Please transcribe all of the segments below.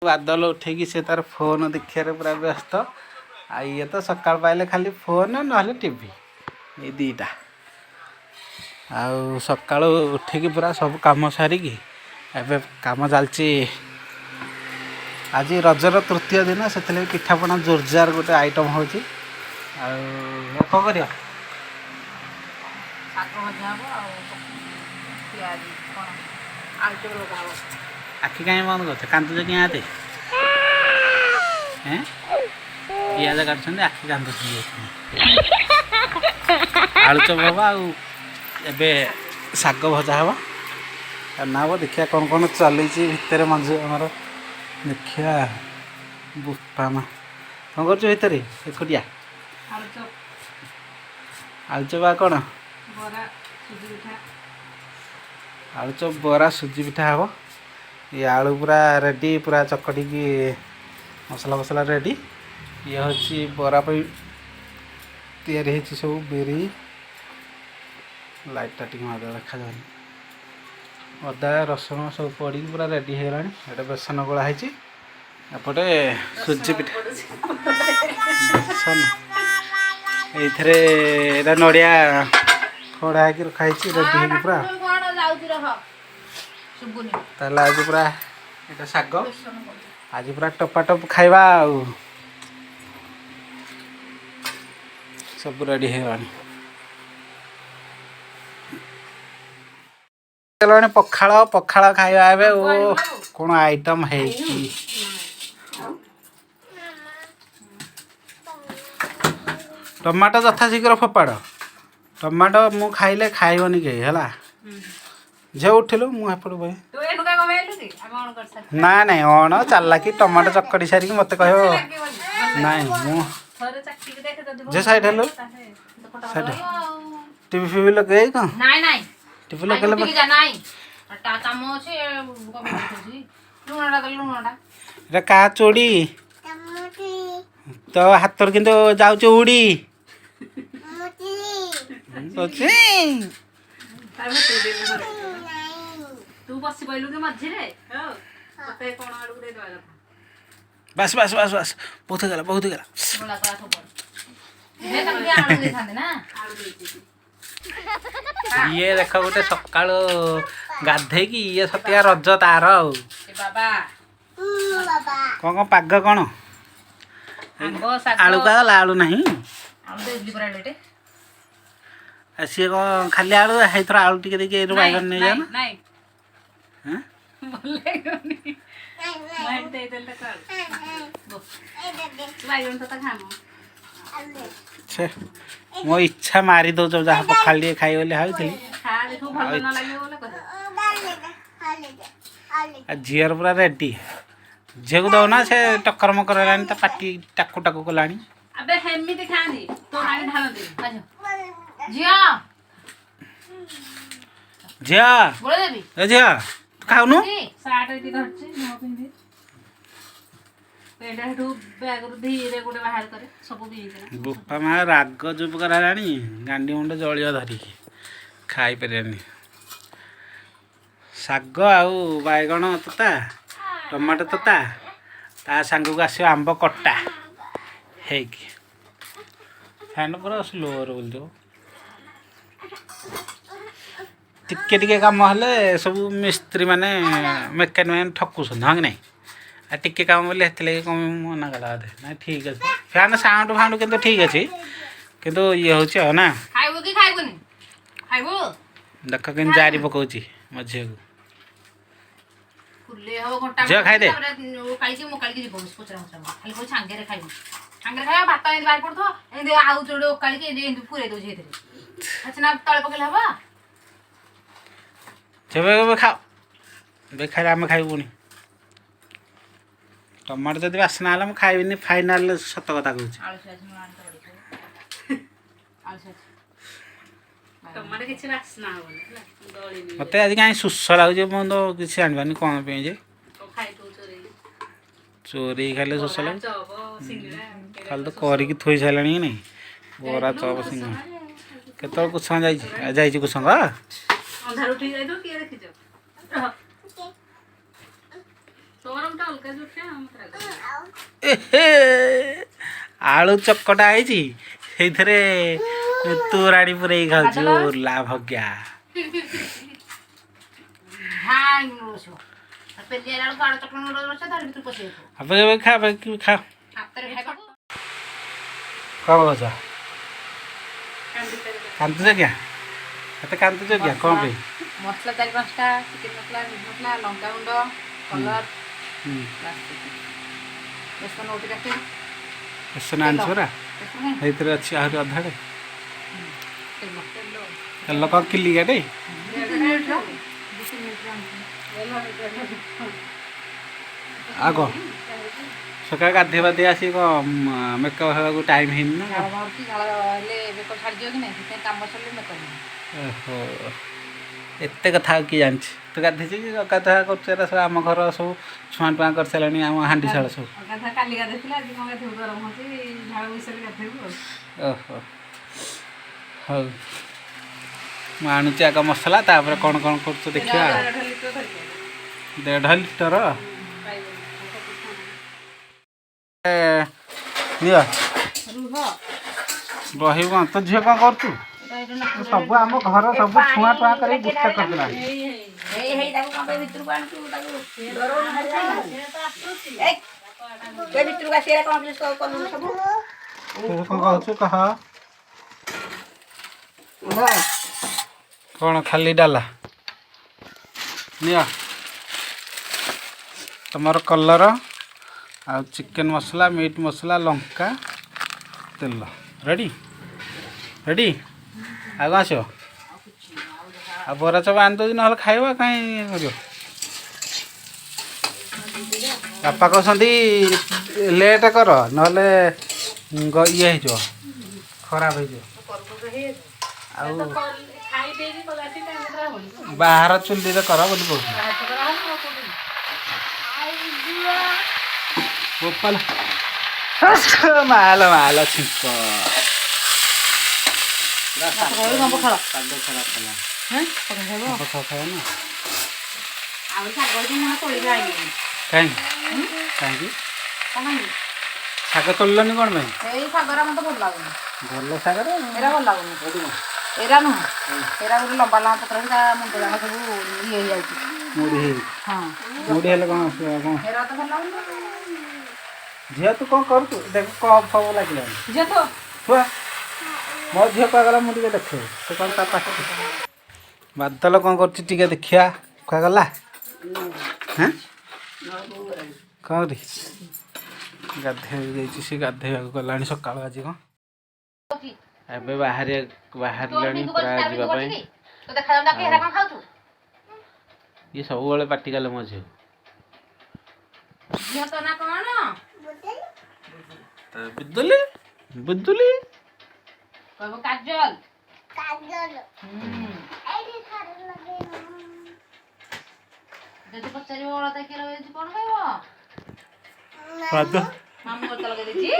बादल उठेकी से तार फोन देखिए पूरा व्यस्त आ ये तो सकाल पाइले खाली फोन ना टीवी ये दीटा आउ सका उठिकी पूरा सब कम सारिकी एबे काम चलती आज रजर तृतीय दिन से पिठापणा जोरजार गोटे आइटम हो कौन कर आखि कहीं बंद कर कांदुच क्या आते पिज काटुं आखि कांदु आलू चप हवा आबे शाग भजा हवा ना देखिए कौन कौन चली भितर मंजू आमर देखिया बुपा माँ कौन कर भितर एकुटिया आलू चप कौन आलू चप बरा सुजी पिठा हम ये आलू पूरा रेडी पूरा चकटी की मसला मसला रेडी ये हूँ बरा तैयारी सब बेरी लाइटा टी देखा जाए अदा रसुण सब पड़ी पूरा रेडी हो गला बेसन गोला एपटे सुजी पिठा बेसन ये नड़िया खड़ा है रखाई रेडी हो पूरा ताला आज पूरा ये शाग आज पूरा टपाटप खाइबा सब रेडी हो गला पखाड़ पखाड़ खाइबा एबे ओ कौन आइटम है टमाटो यथा शीघ्र फोपाड़ टमाटो मु खाइले खाइबनी के है झे उठिलु मुपट बे ना ना अण चलला कि टमाटो चकटी सारिक मत कह ना जे साइड हेलो साइड टीवी फीवी लगे कौन टीवी लगे का चोड़ी तो हाथ किंतु जाऊच उड़ी तू बस पइलु के मझी रे मते कोन आडू दे दवा बस बस बस बस बहुत गला बोला करा तो बोल हे तक के आडू दे थांदे ना आडू दे ये देखो गोटे सकाळ गाधे की ये सतिया रज तार ए बाबा कौन पाग कौन आलू का आलू नहीं आलू दे इडली पर लेटे सी कौन खाली आलू है थोड़ा आलू टिके देखिए बैगन नहीं जाना नहीं हैं बोले नहीं मैं दे दे ले कर बैगन तो खामो छे मो इच्छा मारी दो जब जहाँ पखाल लिए खाई बोले हाउ थी खा देखो भलो न लागे बोले कह झीर पूरा रेडी झील को दो ना से टक्कर मकर लानी तो पाटी टाकू टाकू कलानी अबे हेमी दिखानी तो आगे ढाल दे आजा जिया झिया बोले देबी ए झिया तू खाउनु साट एटी धरछि न पिंदी पेडा हेठू बैग रु धीरे गोटे बाहर करे सब भी हेला बुपा मा राग जुप करा रानी गांडी मुंड जलियो धरी खाई परियानी शाग आउ बैगण तोता टमाटो तोता ता सांग को आसो आंब कट्टा हेक फैन पूरा स्लो बोल दो टिके टिके काम हेले सब मिस्त्री माने मेकानिक मैंने ठकुसन हाँ कि नहीं आ टिके काम बोले हेतले कम मना कला ना ठीक अच्छे फैन साउंड फाउंड किंतु ठीक अच्छे किंतु ये होची ना खाइबो कि खाइबोनी खाइबो देख कि जारी पकाउची मझे को फुले हो घंटा जे खाइ दे काली की मोकाली की जीव पोचरा पोचरा खाली को छांगे रे खाइबो छांगे रे खाइबा भात एंद बाहर पड़थो एंद आउ जोडो काली के एंद पुरे दो जेते अच्छा ना तळे पकेला हबा जेबे खाओ बे खाइले आम खाइबुनी टमाटो जदि बासना हला म खाइबिनी फाइनल सत कथा कहूची आलू साज म आन तड़ी आलू साज टमाटो किछि बासना होबनी गळी नि मते आज काई सुस्स लागुचे म तो किछि आनबानी कोन पे जे तो खाइ तो चोरी खाइले सुस्स लागु चब सिंगड़ा खाली तो करी की थोई सालानी नहीं बोरा चप सिंगड़ा केतल कुसंग जाइछि कुसंग अंधार उठी जाय तो के देखि जो तोरम टा ଏହେ ଆଳୁ ଚକଟା ହେଇଛି ସେଇଥିରେ ତୋରାଣି ପୁରେଇ ଖାଉଛି ଓଲା ଭଗ୍ୟା ଏବେ ଏବେ ଖା ଖା କ'ଣ କହୁଛ କାନ୍ଦୁଛ ଆଜ୍ଞା ଏତେ କାନ୍ଦୁଛ ଆଜ୍ଞା କ'ଣ ପାଇଁ ମସଲା 4-5ଟା ଚିକେନ ମସଲା ମିଟ୍ ମସଲା ଲଙ୍କା ଗୁଣ୍ଡ କଲର ବେସନ ଗୋଟେ କାଟି ବେସନ ଆଣିଛୁ ପରା ସେଇଥିରେ ଅଛି ଆହୁରି ଅଧାଟେ ତେଲ କ'ଣ କିଲିକାଟେ ଆଗ ସକାଳେ ଗାଧୋଇ ପାଧୋଇ ଆସି କ'ଣ ମେକଅପ୍ ହେବାକୁ ଟାଇମ୍ ହେଇନି ନା ଓହୋ ଏତେ କଥା ଆଉ କିଏ ଜାଣିଛି ତୁ ଗାଧୋଇଛି କି ଗାଧୁଆ କରୁଛୁ ଏରା ସବୁ ଆମ ଘର ସବୁ ଛୁଆଁ ଟୁଆଁ କରିସାରିଲାଣି ଆମ ହାଣ୍ଡି ଶାଳ ସବୁ ଓହୋ ହଉ ମୁଁ ଆଣୁଛି ଆଗ ମସଲା ତାପରେ କ'ଣ କ'ଣ କରୁଛୁ ଦେଖିବା 1.5 ଲିଟର ନିଅ ରହିବୁ କ'ଣ ତୋ ଝିଅ କ'ଣ କରୁଛୁ ସବୁ ଆମ ଘର ସବୁ ଛୁଆଁ ଟୁଆଁ କରି ଗୁଚ୍ଛା କରିଦେଲାଣି କ'ଣ କହୁଛୁ କହ କ'ଣ ଖାଲି ଡାଲା ନିଅ ତମର କଲର ଆଉ ଚିକେନ ମସଲା ମିଟ୍ ମସଲା ଲଙ୍କା ତେଲ ରେଡ଼ି ରେଡ଼ି ଆଉ କ'ଣ ଆସିବ ଆଉ ବରା ଚପ ଆଣିଦେଉଛି ନହେଲେ ଖାଇବ କାହିଁ କରିବ ବାପା କହୁଛନ୍ତି ଲେଟ୍ କର ନହେଲେ ଇଏ ହେଇଯିବ ଖରାପ ହେଇଯିବ ଆଉ ବାହାର ଚୁଲିରେ କର ବୋଲି କହୁଛି ମାଲ ମାଲ ଛିଙ୍କ କାହିଁକି ଶାଗ ତୋଳିଲନି କ'ଣ ପାଇଁ ଏଇ ଶାଗରା ମତେ ଭଲ ଲାଗୁନି ଭଲ ଶାଗରେ ଏରା ଭଲ ଲାଗୁନି ଏରା ନୁହଁ ଏରା ଗୋଟେ ଲମ୍ବା ଲମ୍ବା ପତ୍ର ତା ମୁଣ୍ଡ ଯାକ ସବୁ ଇଏ ହେଇଯାଉଛି ମୁଢ଼ି ହେଇ ହଁ ମୁଢ଼ି ହେଲେ କ'ଣ କ'ଣ ଏରା ତ ଭଲ ଲାଗୁନି ଝିଅ ତୁ କ'ଣ କରୁଛୁ ଦେଖ କପ୍ ସବୁ ଲାଗିଲାଣି ଝିଅ ତ ଛୁଆ ମୋ ଝିଅ କୁଆଗଲା ମୁଁ ଟିକେ ଦେଖେ ସେ କ'ଣ ତା ପାଖ ବାଦଲ କ'ଣ କରୁଛି ଟିକେ ଦେଖିବା କୁଆଗଲା ହଁ କ'ଣ ଗାଧୋଇ ଯାଇଛି ସେ ଗାଧୋଇବାକୁ ଗଲାଣି ସକାଳୁ ଆଜି କ'ଣ ଏବେ ବାହାରିଲାଣି ପୁରା ଯିବା ପାଇଁ ଇଏ ସବୁବେଳେ ପାଟି କଲେ ମୋ ଝିଅ ବିଦୁଲି ବିଦୁଲି କାଜଲ ଯଦି ପଚାରିବ ଅଳତା କିଏ ଲଗେଇଛି କ'ଣ କହିବ ମାମୁଁ ଅଳତା ଲଗେଇ ଦେଇଛି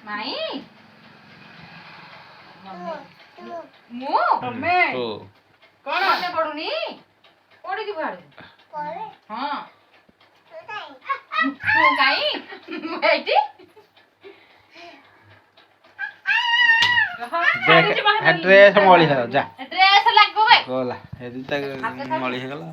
ମାଇଁ ମୁଁ କ'ଣ ମନେ ପଡୁନି ପଡିକି ଭାଡେ ହଁ କାଇଁ ଏଇଠି ଡ୍ରେସ୍ ମଳି ହେଇଗଲା ଯା ଡ୍ରେସ୍ ଲାଗିବ ଗଲା ଏଠି ତା ମଳି ହେଇଗଲା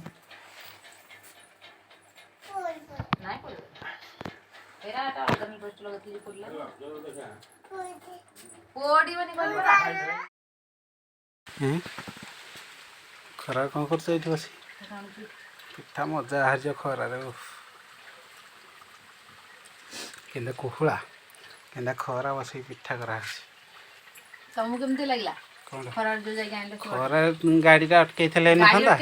ଖରା କ'ଣ କରୁଛ ଏଇଠି ବସି ପିଠା ମଜା ବାହାରିଛ ଖରାରେ କେନ୍ତା କୁହୁଳା କେନ୍ତା ଖରା ବସିକି ପିଠା କରାହେଉଛି ତମକୁ କେମିତି ଲାଗିଲା ଖରାରେ ଯୋଉ ଯାଇକି ଆଣିଲେ ଖରା ଗାଡ଼ିଟା ଅଟକେଇଥିଲେ ନଥାନ୍ତା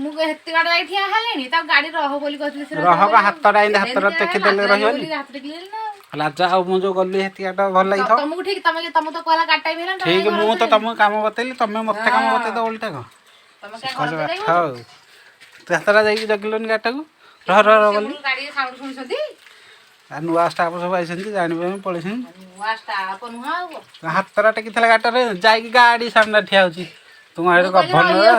ମୁଁ ଏତେ ଗାଡ଼ି ଯାଇକି ଠିଆ ହେଲେଣି ତା ଗାଡ଼ି ରହ ବୋଲି କହିଥିଲି ରହ କ'ଣ ହାତଟା ଏମିତି ହାତଟା ଟେକିଦେଲେ ରହିବନି ଲାଜା ଆଉ ମୁଁ ଯୋଉ ଗଲି ହେତିକାଟା ଭଲ ଲାଗିଥାଉ ତମକୁ ଠିକ ତମେ ତ କହିଲା ଗାଡ଼ି ଟାଇମ୍ ହେଲାଣି ଠିକ ମୁଁ ତ ତମକୁ କାମ ବତେଇଲି ତମେ ମତେ କାମ ବତେଇ ଦବ ଓଲଟା କ'ଣ ହଉ ତୁ ହାତଟା ଯାଇକି ଜଗିଲନି ଗାଡ଼ିଟାକୁ ରହ ରହ ରହ ବୋଲି ଗାଡ଼ି ସାଉଣ୍ଡ ଶୁଣିଛନ୍ତି ଆଉ ନୂଆ ଷ୍ଟାଫ୍ ସବୁ ଆଇଛନ୍ତି ଜାଣିବେ ପଳେଇଛନ୍ତି ନୂଆ ଷ୍ଟାଫ୍ ନୁହଁ ଆଉ ହାତଟା ଟେକିଥିଲା ଗାଡ଼ିଟାରେ ଯାଇକି ଗାଡ଼ି ସାମ୍ନାରେ ଠିଆ ହେଉଛି ତୁମ ଏଠି ଗଭର୍ଣ୍ଣର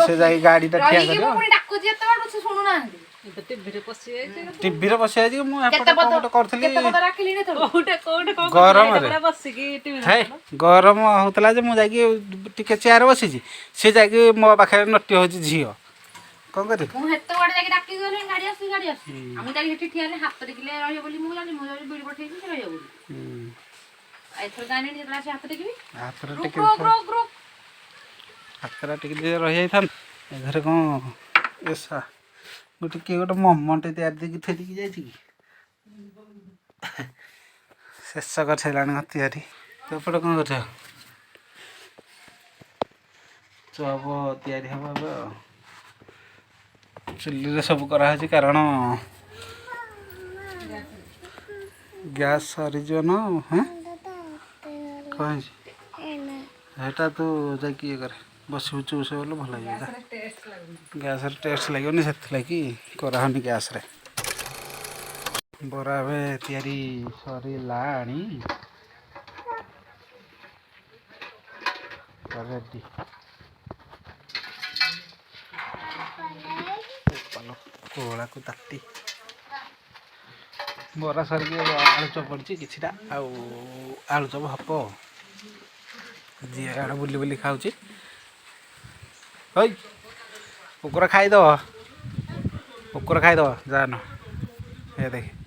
ସେ ଯାଇକି ଗାଡ଼ିଟା ଠିଆ କରିବ ଡାକୁଛି ଏତେ ବାଟ ସେ ଶୁଣୁନାହାନ୍ତି ଟିଭିରେ ପଶି ଯାଇଛି ଟିଭିରେ ବସି ଆଜି ମୁଁ କେତେ ଏପଟେ କ'ଣ ପଦ ଗୋଟେ କରୁଥିଲି କେତେ ପଦ ରାଖିଲିଣି ତୋ କୋଉଟେ କୋଉଟେ କଣ ଗରମରେ। ପୁରା ବସିକି ଟିଭି ହେ ଗରମ ହେଉଥିଲା ଯେ ମୁଁ ଯାଇକି ଟିକେ ଚେୟାର ବସିଛି ସେ ଯାଇକି ମୋ ପାଖରେ ନଟି ହେଉଛି ଝିଅ କ'ଣ କରିବି ମୁଁ ହେତେ ବଡ ଯାଇକି ଡାକି ଗଲିଣି ଗାଡି ଆସୁଛି ଆଉ ମୁଁ ଯାଇକି ସେଠି ଠିଆ ହେଲେ ହାତ ଟେକିଲେ ରହିବ ବୋଲି ମୁଁ ଜାଣିଲି ମୁଁ ଯାଉଛି ବିଡ଼ି ପଠେଇକି ସେ ରହିବ ବୋଲି ଏଥର ଜାଣିନି ଯେତେବେଳେ ଆସି ହାତ ଟେକିବି ହାତରେ ଗ୍ରୁପ୍ ଟିକେ ଗ୍ରୁପ୍ ଗ୍ରୁପ୍ ଗ୍ରୁପ୍ ହାତଟା ଟିକେ ଟିକେ ରହିଯାଇଥାନ୍ତା ଏ ଘରେ କ'ଣ ଏସା ଗୋଟେ କିଏ ଗୋଟେ ମୋମୋଟେ ତିଆରି ଦେଇକି ଥୋଇ ଦେଇକି ଯାଇଛି କି ଶେଷ କରିସାରିଲାଣି କ'ଣ ତିଆରି ତ ଏପଟେ କ'ଣ କରୁଛ ଚପ ତିଆରି ହେବ ଏବେ ଆଉ ଚୁଲିରେ ସବୁ କରାହେଉଛି କାରଣ ଗ୍ୟାସ୍ ସରିଯିବ ନା ହଁ କ'ଣ ହେଇଛି ସେଇଟା ତୁ ଯାଇକି ଇଏ କରେ ବସିବୁ ଚୁଷ ଗଲେ ଭଲ ଲାଗିବ ଗ୍ୟାସ୍ରେ ଟେଷ୍ଟ ଲାଗିବନି ସେଥିଲାଗି କରାହେଉନି ଗ୍ୟାସ୍ରେ ବରା ଏବେ ତିଆରି ସରିଲାଣି ରେଡ଼ି କୋଳାକୁ ତାତି ବରା ସରିକି ଆଳୁଚପ ପଡ଼ିଛି କିଛିଟା ଆଉ ଆଳୁଚପ ହବ ଯିଏ ଆଡ଼େ ବୁଲି ବୁଲି ଖାଉଛି ହଇ କୁକୁର ଖାଇଦେବ ଯାନ ଏ ଦେଖେ